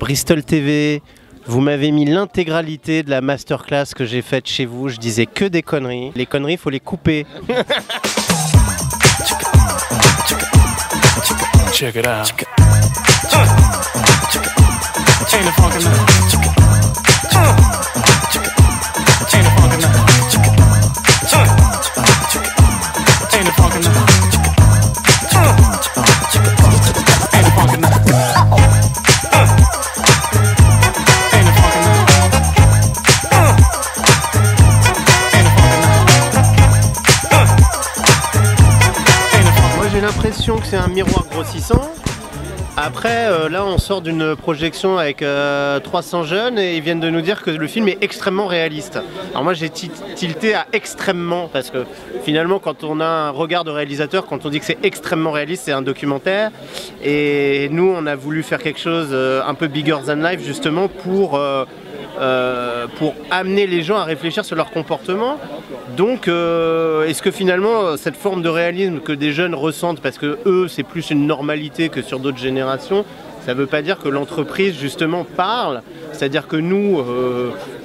Bristol TV, vous m'avez mis l'intégralité de la masterclass que j'ai faite chez vous. Je disais que des conneries. Les conneries, il faut les couper. Check it out. J'ai l'impression que c'est un miroir grossissant. Après, là, on sort d'une projection avec 300 jeunes et ils viennent de nous dire que le film est extrêmement réaliste. Alors moi, j'ai tilté à extrêmement parce que finalement, quand on a un regard de réalisateur, quand on dit que c'est extrêmement réaliste, c'est un documentaire. Et nous, on a voulu faire quelque chose un peu bigger than life justement pour amener les gens à réfléchir sur leur comportement. Donc est-ce que finalement cette forme de réalisme que des jeunes ressentent, parce que eux c'est plus une normalité que sur d'autres générations, ça ne veut pas dire que l'entreprise justement parle, c'est-à-dire que nous,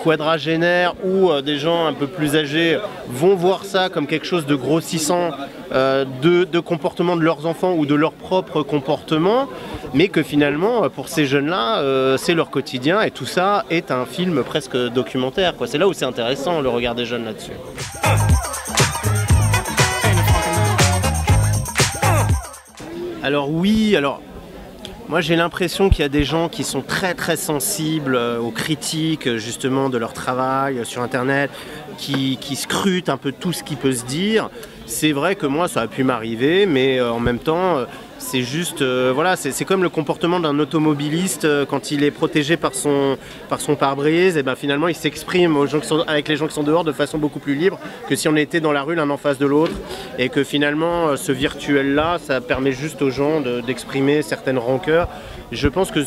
quadragénaires ou des gens un peu plus âgés, vont voir ça comme quelque chose de grossissant de comportement de leurs enfants ou de leur propre comportement, mais que finalement pour ces jeunes-là, c'est leur quotidien et tout ça est un film presque documentaire, quoi. C'est là où c'est intéressant le regard des jeunes là-dessus. Alors oui, moi j'ai l'impression qu'il y a des gens qui sont très très sensibles aux critiques justement de leur travail sur internet, qui scrutent un peu tout ce qui peut se dire. C'est vrai que moi ça a pu m'arriver, mais en même temps c'est juste, voilà, c'est comme le comportement d'un automobiliste quand il est protégé par son pare-brise, et ben finalement il s'exprime avec les gens qui sont dehors de façon beaucoup plus libre que si on était dans la rue l'un en face de l'autre, et que finalement ce virtuel-là, ça permet juste aux gens d'exprimer certaines rancœurs. Je pense que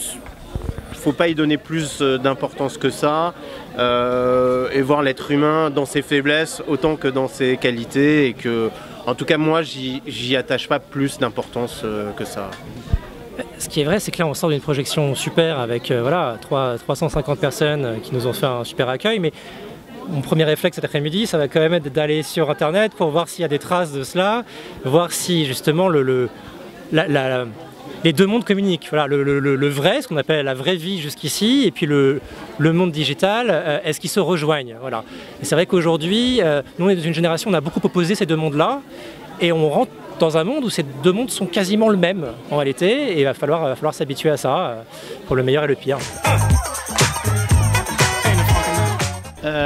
faut pas y donner plus d'importance que ça, et voir l'être humain dans ses faiblesses autant que dans ses qualités, et que, en tout cas moi, j'y attache pas plus d'importance que ça. Ce qui est vrai, c'est que là on sort d'une projection super avec voilà, 350 personnes qui nous ont fait un super accueil, mais mon premier réflexe cet après-midi, ça va quand même être d'aller sur internet pour voir s'il y a des traces de cela, voir si justement les deux mondes communiquent. Voilà, le vrai, ce qu'on appelle la vraie vie jusqu'ici, et puis le monde digital, est-ce qu'ils se rejoignent, voilà. Et c'est vrai qu'aujourd'hui, nous on est dans une génération, on a beaucoup opposé ces deux mondes-là, et on rentre dans un monde où ces deux mondes sont quasiment le même en réalité, et il va falloir s'habituer à ça, pour le meilleur et le pire.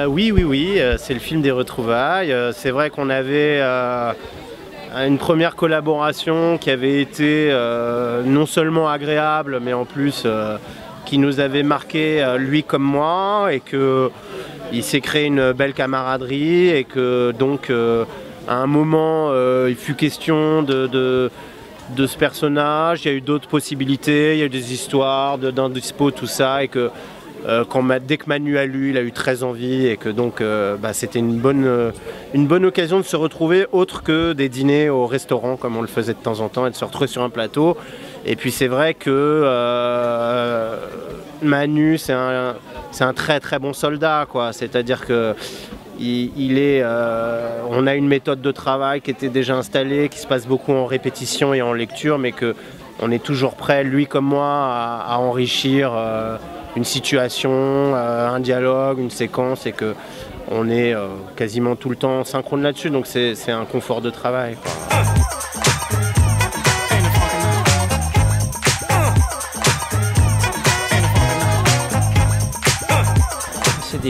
Oui, c'est le film des retrouvailles. C'est vrai qu'on avait une première collaboration qui avait été non seulement agréable, mais en plus qui nous avait marqué lui comme moi, et qu'il s'est créé une belle camaraderie, et que donc à un moment il fut question de ce personnage. Il y a eu d'autres possibilités, il y a eu des histoires d'un dispo, tout ça, et que dès que Manu a lu, il a eu très envie, et que donc c'était une bonne occasion de se retrouver, autre que des dîners au restaurant comme on le faisait de temps en temps, et de se retrouver sur un plateau. Et puis c'est vrai que Manu, c'est un très très bon soldat, quoi. C'est-à-dire que on a une méthode de travail qui était déjà installée, qui se passe beaucoup en répétition et en lecture, mais qu'on est toujours prêt, lui comme moi, à enrichir une situation, un dialogue, une séquence, et qu'on est quasiment tout le temps synchrone là-dessus, donc c'est un confort de travail, quoi. C'est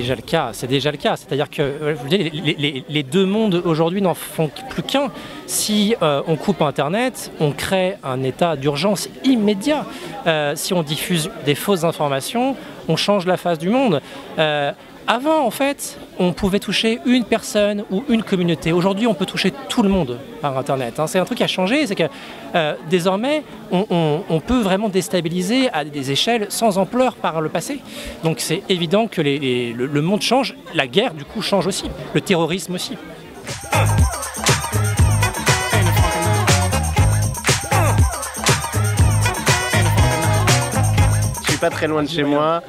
déjà le cas, c'est-à-dire que les deux mondes aujourd'hui n'en font plus qu'un. Si on coupe Internet, on crée un état d'urgence immédiat. Si on diffuse des fausses informations, on change la face du monde. Avant, en fait, on pouvait toucher une personne ou une communauté. Aujourd'hui, on peut toucher tout le monde par Internet. C'est un truc qui a changé, c'est que désormais, on peut vraiment déstabiliser à des échelles sans ampleur par le passé. Donc c'est évident que le monde change, la guerre, du coup, change aussi, le terrorisme aussi. Je suis pas très loin de chez moi.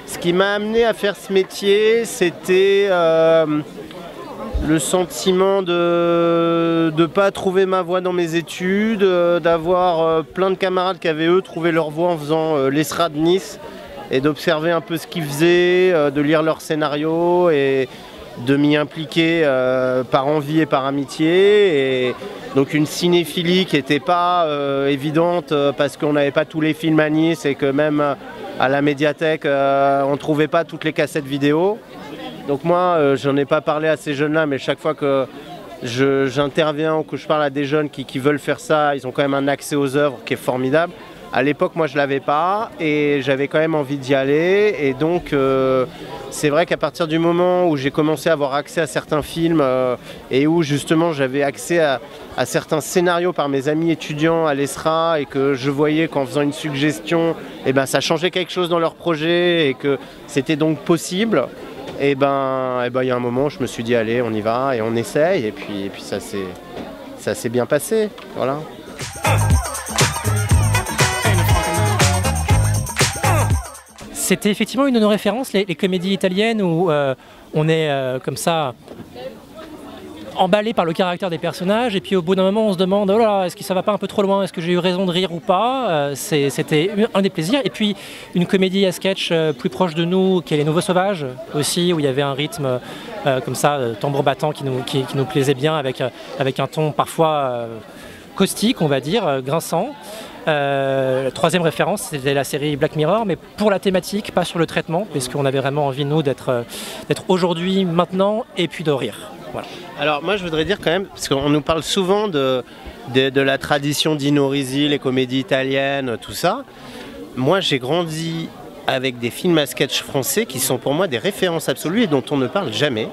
Ce qui m'a amené à faire ce métier, c'était le sentiment de ne pas trouver ma voie dans mes études, d'avoir plein de camarades qui avaient eux trouvé leur voie en faisant l'ESRA de Nice et d'observer un peu ce qu'ils faisaient, de lire leurs scénarios et de m'y impliquer par envie et par amitié. Et donc une cinéphilie qui n'était pas évidente parce qu'on n'avait pas tous les films à Nice et que même à la médiathèque on ne trouvait pas toutes les cassettes vidéo. Donc moi j'en ai pas parlé à ces jeunes-là, mais chaque fois que j'interviens ou que je parle à des jeunes qui veulent faire ça, ils ont quand même un accès aux œuvres qui est formidable. À l'époque, moi, je l'avais pas et j'avais quand même envie d'y aller. Et donc, c'est vrai qu'à partir du moment où j'ai commencé à avoir accès à certains films et où justement j'avais accès à certains scénarios par mes amis étudiants à l'ESRA et que je voyais qu'en faisant une suggestion, eh ben, ça changeait quelque chose dans leur projet et que c'était donc possible, et ben, il y a un moment où je me suis dit, allez, on y va et on essaye. Et puis ça s'est bien passé. Voilà. C'était effectivement une de nos références, les comédies italiennes où on est comme ça emballé par le caractère des personnages et puis au bout d'un moment on se demande oh là, est-ce que ça va pas un peu trop loin, est-ce que j'ai eu raison de rire ou pas. C'était un des plaisirs. Et puis une comédie à sketch plus proche de nous qui est Les Nouveaux Sauvages aussi, où il y avait un rythme comme ça, tambour battant qui nous plaisait bien avec un ton parfois caustique, on va dire, grinçant. La troisième référence, c'était la série Black Mirror, mais pour la thématique, pas sur le traitement, parce qu'on avait vraiment envie, nous, d'être aujourd'hui, maintenant, et puis de rire. Voilà. Alors moi, je voudrais dire quand même, parce qu'on nous parle souvent de la tradition d'Ino Risi, les comédies italiennes, tout ça. Moi, j'ai grandi avec des films à sketch français qui sont pour moi des références absolues et dont on ne parle jamais.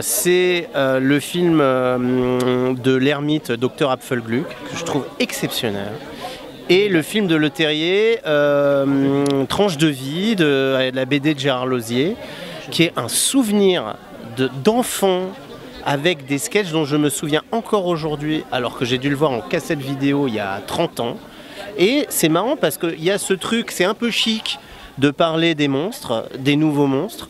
C'est le film de l'ermite Dr Apfelglück, que je trouve exceptionnel. Et le film de Le Terrier, Tranche de vie, de la BD de Gérard Lauzier, qui est un souvenir d'enfant avec des sketchs dont je me souviens encore aujourd'hui, alors que j'ai dû le voir en cassette vidéo il y a 30 ans. Et c'est marrant parce qu'il y a ce truc, c'est un peu chic de parler des monstres, des nouveaux monstres,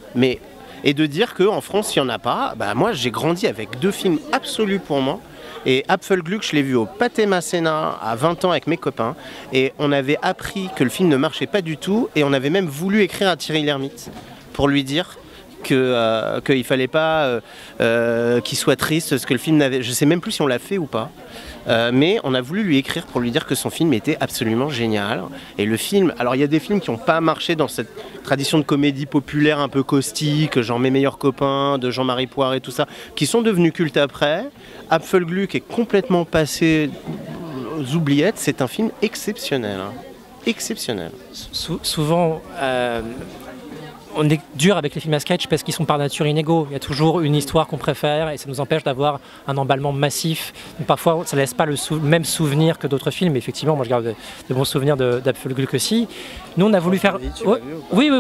et de dire qu'en France, il n'y en a pas. Bah, moi, j'ai grandi avec deux films absolus pour moi. Et Apfelglück, je l'ai vu au Pathé Masséna à 20 ans avec mes copains. Et on avait appris que le film ne marchait pas du tout. Et on avait même voulu écrire à Thierry Lhermitte pour lui dire qu'il ne fallait pas qu'il soit triste, parce que le film n'avait... Je ne sais même plus si on l'a fait ou pas. Mais on a voulu lui écrire pour lui dire que son film était absolument génial. Et le film, alors il y a des films qui n'ont pas marché dans cette tradition de comédie populaire un peu caustique, genre Mes meilleurs copains, de Jean-Marie Poiret et tout ça, qui sont devenus cultes après. Apfelglück est complètement passé aux oubliettes. C'est un film exceptionnel. Hein. Exceptionnel. Souvent... on est dur avec les films à sketch parce qu'ils sont par nature inégaux. Il y a toujours une histoire qu'on préfère et ça nous empêche d'avoir un emballement massif. Donc parfois, ça ne laisse pas le même souvenir que d'autres films. Effectivement, moi je garde de bons souvenirs d'Apfelglück aussi. Nous, on a voulu faire... Oui.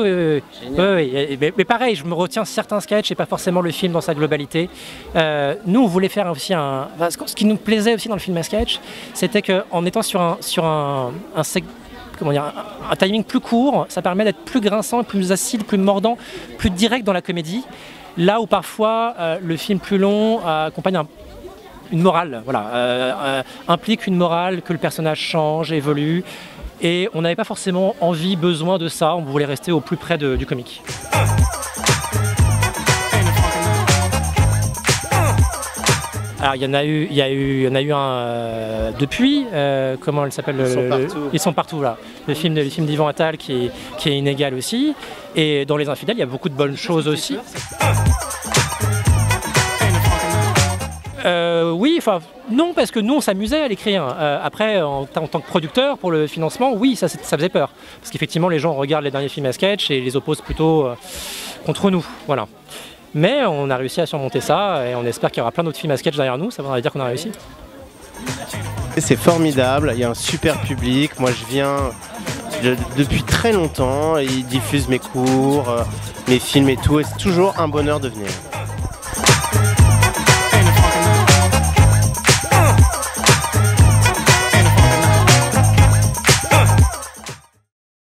Mais pareil, je me retiens certains sketchs et pas forcément le film dans sa globalité. Nous, on voulait faire aussi ce qui nous plaisait aussi dans le film à sketch, c'était qu'en étant sur un timing plus court, ça permet d'être plus grinçant, plus acide, plus mordant, plus direct dans la comédie. Là où parfois le film plus long accompagne une morale, voilà, implique une morale, que le personnage change, évolue. Et on n'avait pas forcément besoin de ça, on voulait rester au plus près du comique. Alors il y en a eu un depuis, comment elle s'appelle, Ils sont partout là. Le film d'Yvan Attal qui est inégal aussi. Et dans Les Infidèles, il y a beaucoup de bonnes choses aussi. Oui, enfin non, parce que nous on s'amusait à l'écrire. Après, en tant que producteur pour le financement, oui, ça faisait peur. Parce qu'effectivement, les gens regardent les derniers films à sketch et les opposent plutôt contre nous. Voilà. Mais on a réussi à surmonter ça et on espère qu'il y aura plein d'autres films à sketch derrière nous, ça voudrait dire qu'on a réussi. C'est formidable, il y a un super public, moi je viens depuis très longtemps, ils diffusent mes cours, mes films et tout, et c'est toujours un bonheur de venir.